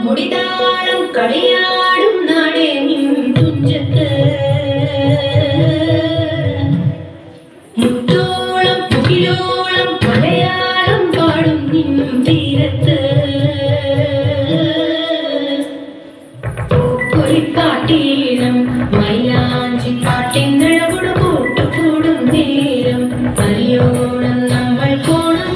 മുടിതാളം കളിയാടും നാടേ നിൻ തുഞ്ചത്ത് മുത്തോളം മുകിലോളം മലയാളം പാടും നിൻ തീരത്ത് പൂപ്പൊലിപ്പാട്ടീണം മൈലാഞ്ചി പാട്ടിൻ നിഴകൊടു കൂട്ടുകൂടും നേരം കലിയോണം നമ്മൾ കോണം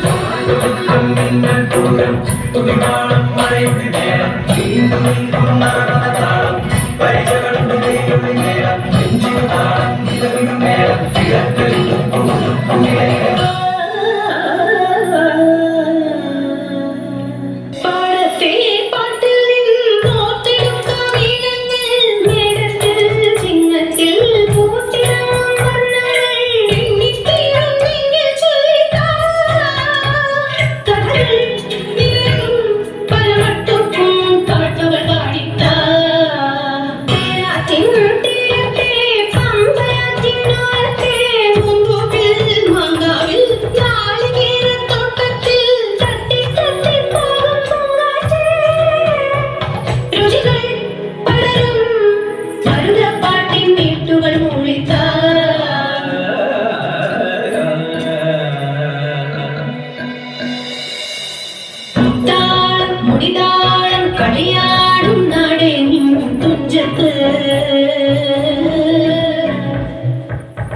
മുടിതാളം കളിയാടും നാടേ നിൻ തുഞ്ചത്ത്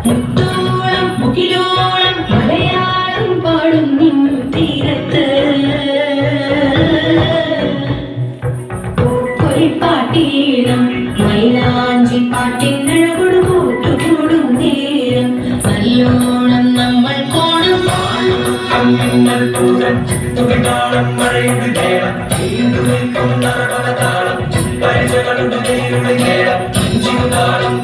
മുത്തോളം മുകിലോളം മലയാളം പാടും നിൻ തീരത്ത് പൂപ്പൊലിപ്പാട്ടീണം മൈലാഞ്ചി പാട്ടിൻ നിഴകൊടു കൂട്ടുകൂടും നേരം നല്ലോണം നമ്മൾ കോണം തുടിതാളം മഴയുടെ നേരം നീണ്ടു നിൽക്കും നരകതാളം പരിചകളുടെ നേരുടെ നേരം ജിതാളം